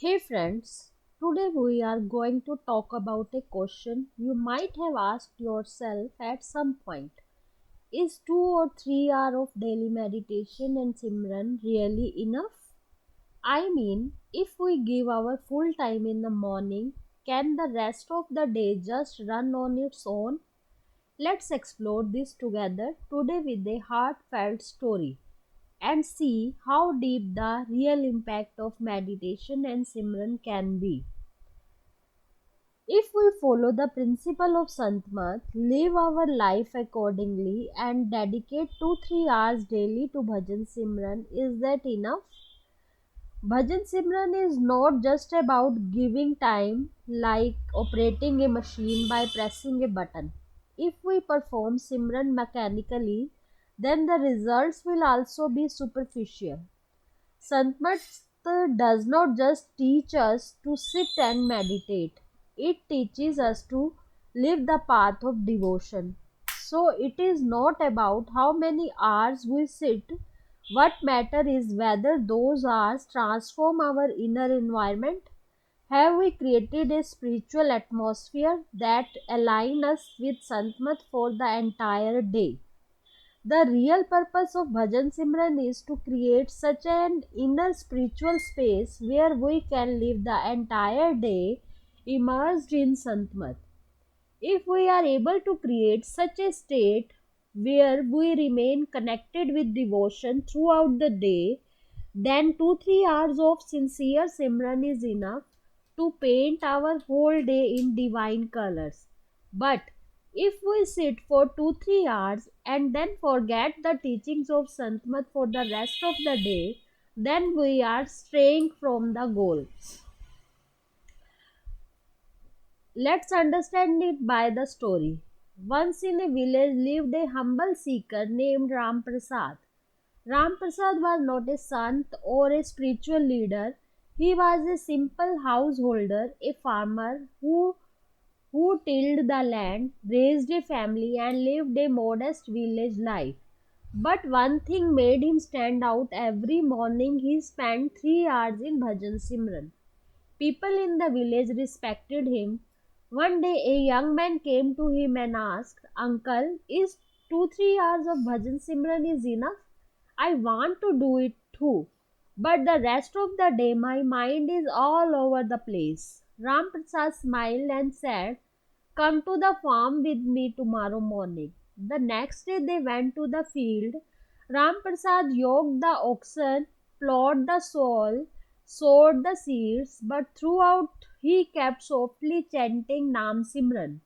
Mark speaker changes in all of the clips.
Speaker 1: Hey friends, today we are going to talk about a question you might have asked yourself at some point. Is 2 or 3 hours of daily meditation and Simran really enough? I mean, if we give our full time in the morning, can the rest of the day just run on its own? Let's explore this together today with a heartfelt story and see how deep the real impact of meditation and Simran can be. If we follow the principle of Santmat, live our life accordingly, and dedicate 2 3 hours daily to Bhajan Simran, is that enough? Bhajan Simran is not just about giving time like operating a machine by pressing a button. If we perform Simran mechanically, then the results will also be superficial. Santmat does not just teach us to sit and meditate, it teaches us to live the path of devotion. So, it is not about how many hours we sit, what matter is whether those hours transform our inner environment. Have we created a spiritual atmosphere that align us with Santmat for the entire day? The real purpose of Bhajan Simran is to create such an inner spiritual space where we can live the entire day immersed in Santmat. If we are able to create such a state where we remain connected with devotion throughout the day, then 2 3 hours of sincere Simran is enough to paint our whole day in divine colors. But if we sit for 2 3 hours and then forget the teachings of Santmat for the rest of the day, then we are straying from the goal. Let's understand it by the story. Once in a village lived a humble seeker named Ram Prasad. Ram Prasad was not a sant or a spiritual leader. He was a simple householder, a farmer who tilled the land, raised a family, and lived a modest village life. But one thing made him stand out. Every morning he spent 3 hours in Bhajan Simran. People in the village respected him. One day a young man came to him and asked, Uncle, is 2 3 hours of Bhajan Simran is enough? I want to do it too. But the rest of the day my mind is all over the place. Ram Prasad smiled and said, Come to the farm with me tomorrow morning. The next day they went to the field. Ram Prasad yoked the oxen, plowed the soil, sowed the seeds, but throughout he kept softly chanting Naam Simran.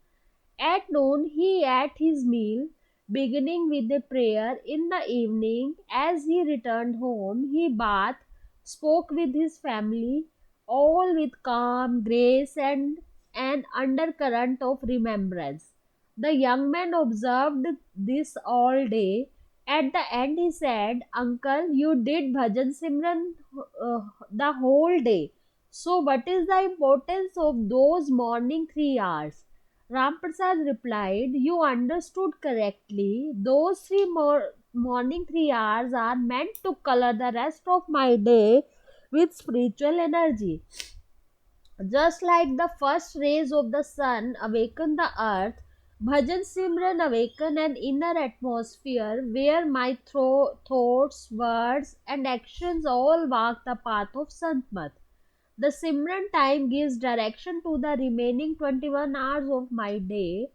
Speaker 1: At noon he ate his meal, beginning with a prayer. In the evening, as he returned home, he bathed, spoke with his family, all with calm, grace, and an undercurrent of remembrance. The young man observed this all day. At the end, he said, Uncle, you did Bhajan Simran the whole day. So, what is the importance of those morning 3 hours? Ramprasad replied, You understood correctly. Those morning 3 hours are meant to color the rest of my day with spiritual energy. Just like the first rays of the sun awaken the earth, Bhajan Simran awaken an inner atmosphere where my thoughts, words, and actions all walk the path of Santmat. The Simran time gives direction to the remaining 21 hours of my day.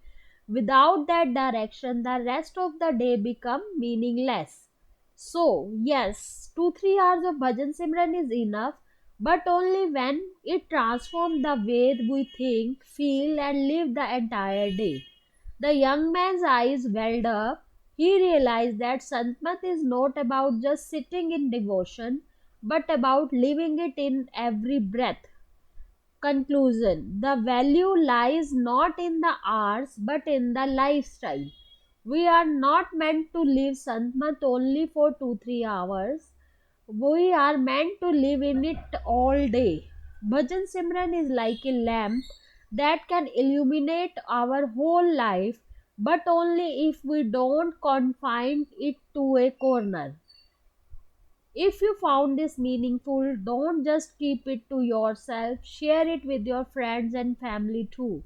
Speaker 1: Without that direction, the rest of the day become meaningless. So, yes, 2 3 hours of Bhajan Simran is enough, but only when it transforms the way we think, feel, and live the entire day. The young man's eyes welled up. He realized that Santmat is not about just sitting in devotion, but about living it in every breath. Conclusion: the value lies not in the hours but in the lifestyle. We are not meant to live Santmat only for 2 3 hours. We are meant to live in it all day. Bhajan Simran is like a lamp that can illuminate our whole life, but only if we don't confine it to a corner. If you found this meaningful, don't just keep it to yourself, share it with your friends and family too.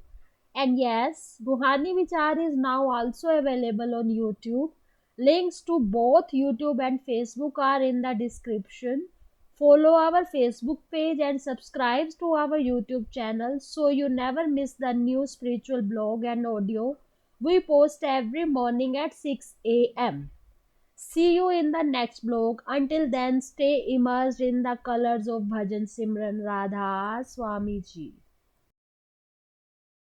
Speaker 1: And yes, Ruhani Vichar is now also available on YouTube. Links to both YouTube and Facebook are in the description. Follow our Facebook page and subscribe to our YouTube channel so you never miss the new spiritual blog and audio we post every morning at 6 a.m. See you in the next blog. Until then, stay immersed in the colors of Bhajan Simran Radha Swami Ji.